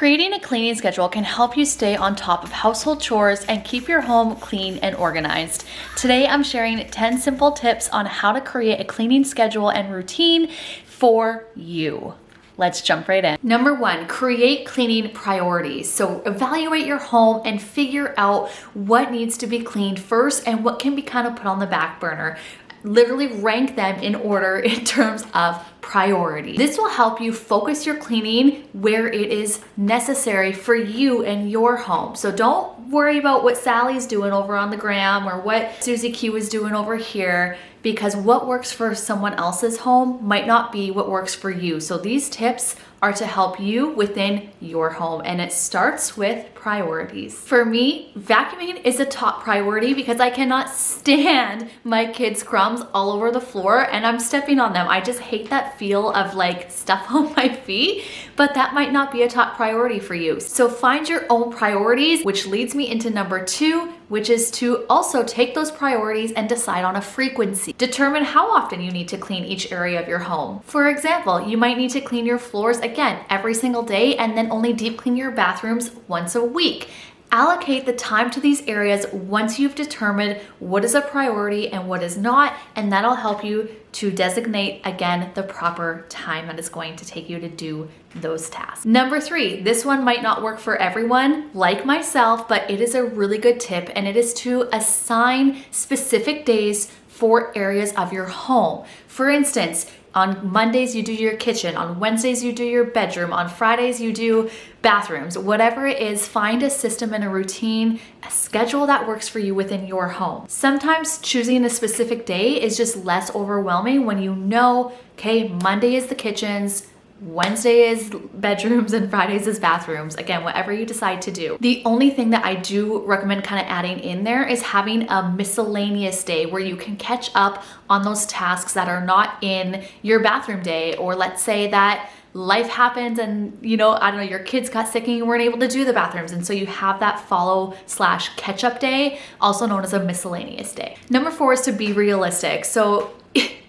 Creating a cleaning schedule can help you stay on top of household chores and keep your home clean and organized. Today, I'm sharing 10 simple tips on how to create a cleaning schedule and routine for you. Let's jump right in. Number 1, create cleaning priorities. So evaluate your home and figure out what needs to be cleaned first and what can be kind of put on the back burner. Literally rank them in order in terms of priority. This will help you focus your cleaning where it is necessary for you and your home. So don't worry about what Sally's doing over on the gram or what Susie Q is doing over here, because what works for someone else's home might not be what works for you. So these tips are to help you within your home, and it starts with priorities. For me, vacuuming is a top priority because I cannot stand my kids' crumbs all over the floor and I'm stepping on them. I just hate that feel of like stuff on my feet, but that might not be a top priority for you. So find your own priorities, which leads me into number 2, which is to also take those priorities and decide on a frequency. Determine how often you need to clean each area of your home. For example, you might need to clean your floors again every single day and then only deep clean your bathrooms once a week. Allocate the time to these areas once you've determined what is a priority and what is not, and that'll help you to designate, again, the proper time that is going to take you to do those tasks. Number 3, this one might not work for everyone, like myself, but it is a really good tip, and it is to assign specific days for areas of your home. For instance, on Mondays, you do your kitchen. On Wednesdays, you do your bedroom. On Fridays, you do bathrooms. Whatever it is, find a system and a routine, a schedule that works for you within your home. Sometimes choosing a specific day is just less overwhelming when you know, okay, Monday is the kitchens, Wednesday is bedrooms, and Fridays is bathrooms. Again, whatever you decide to do. The only thing that I do recommend kind of adding in there is having a miscellaneous day where you can catch up on those tasks that are not in your bathroom day. Or let's say that life happens and, I don't know, your kids got sick and you weren't able to do the bathrooms. And so you have that follow/catch up day, also known as a miscellaneous day. Number 4 is to be realistic. So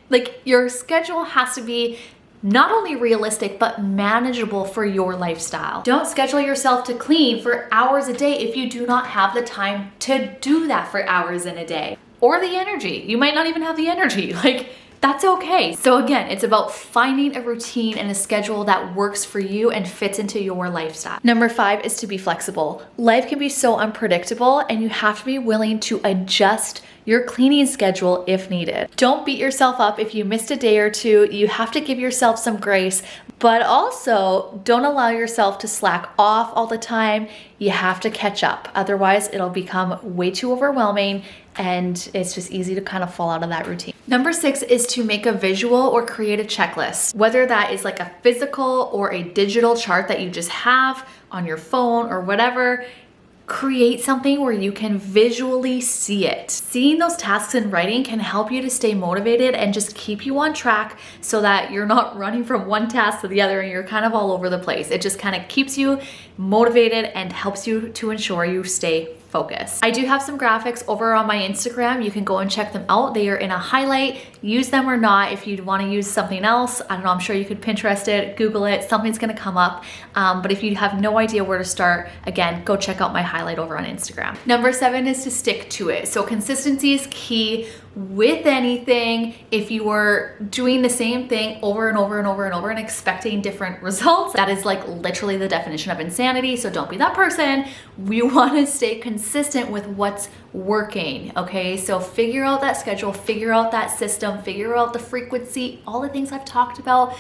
like your schedule has to be not only realistic, but manageable for your lifestyle. Don't schedule yourself to clean for hours a day if you do not have the time to do that for hours in a day. Or the energy. You might not even have the energy. That's okay. So again, it's about finding a routine and a schedule that works for you and fits into your lifestyle. Number 5 is to be flexible. Life can be so unpredictable and you have to be willing to adjust your cleaning schedule if needed. Don't beat yourself up if you missed a day or two. You have to give yourself some grace, but also don't allow yourself to slack off all the time. You have to catch up. Otherwise, it'll become way too overwhelming and it's just easy to kind of fall out of that routine. Number 6 is to make a visual or create a checklist, whether that is like a physical or a digital chart that you just have on your phone or whatever. Create something where you can visually see it. Seeing those tasks in writing can help you to stay motivated and just keep you on track so that you're not running from one task to the other and you're kind of all over the place. It just kind of keeps you motivated and helps you to ensure you stay focused. I do have some graphics over on my Instagram. You can go and check them out. They are in a highlight. Use them or not. If you want to use something else, I don't know, I'm sure you could Pinterest it, Google it, something's going to come up. But if you have no idea where to start, again, go check out my highlight over on Instagram. Number 7 is to stick to it. So consistency is key with anything. If you are doing the same thing over and over and over and over and expecting different results, that is like literally the definition of insanity. So don't be that person. We want to stay consistent with what's working. Okay, so figure out that schedule, figure out that system, figure out the frequency, all the things I've talked about,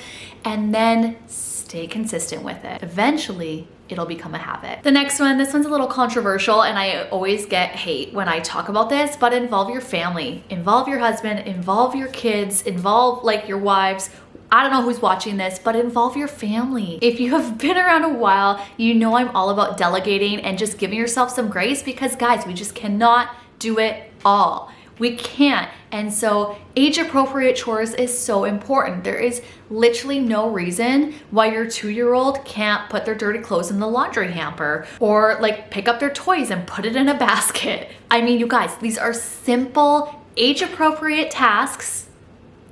and then stay consistent with it. Eventually, it'll become a habit. The next one, this one's a little controversial and I always get hate when I talk about this, but involve your family, involve your husband, involve your kids, involve like your wives. I don't know who's watching this, but involve your family. If you have been around a while, you know I'm all about delegating and just giving yourself some grace because guys, we just cannot do it all. We can't. And so age-appropriate chores is so important. There is literally no reason why your 2-year-old can't put their dirty clothes in the laundry hamper or like pick up their toys and put it in a basket. I mean, you guys, these are simple age-appropriate tasks,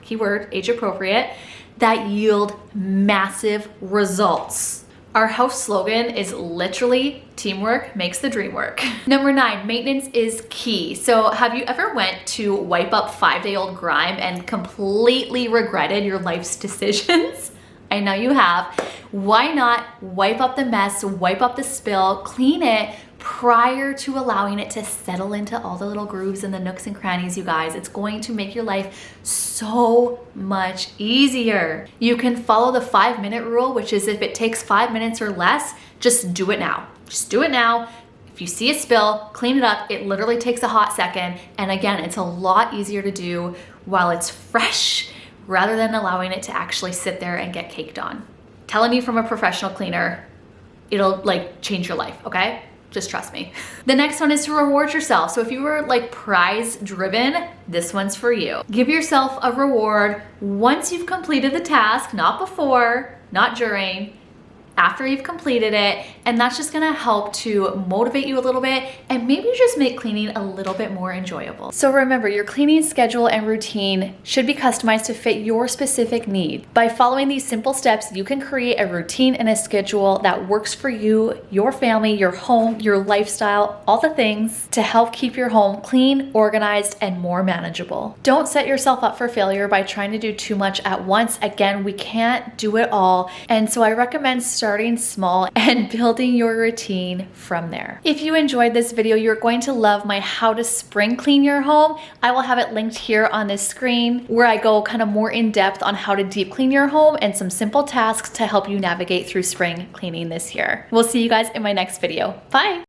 keyword age-appropriate, that yield massive results. Our house slogan is literally teamwork makes the dream work. Number 9, maintenance is key. So have you ever went to wipe up 5-day-old grime and completely regretted your life's decisions? I know you have. Why not wipe up the mess, wipe up the spill, clean it prior to allowing it to settle into all the little grooves and the nooks and crannies, you guys. It's going to make your life so much easier. You can follow the 5-minute rule, which is if it takes 5 minutes or less, just do it now. Just do it now. If you see a spill, clean it up. It literally takes a hot second. And again, it's a lot easier to do while it's fresh rather than allowing it to actually sit there and get caked on. Telling you from a professional cleaner, it'll like change your life, okay? Just trust me. The next one is to reward yourself. So if you were like prize driven, this one's for you. Give yourself a reward once you've completed the task, not before, not during, after you've completed it. And that's just gonna help to motivate you a little bit and maybe just make cleaning a little bit more enjoyable. So remember, your cleaning schedule and routine should be customized to fit your specific need. By following these simple steps, you can create a routine and a schedule that works for you, your family, your home, your lifestyle, all the things to help keep your home clean, organized, and more manageable. Don't set yourself up for failure by trying to do too much at once. Again, we can't do it all. And so I recommend starting small and building your routine from there. If you enjoyed this video, you're going to love my how to spring clean your home. I will have it linked here on this screen where I go kind of more in depth on how to deep clean your home and some simple tasks to help you navigate through spring cleaning this year. We'll see you guys in my next video. Bye.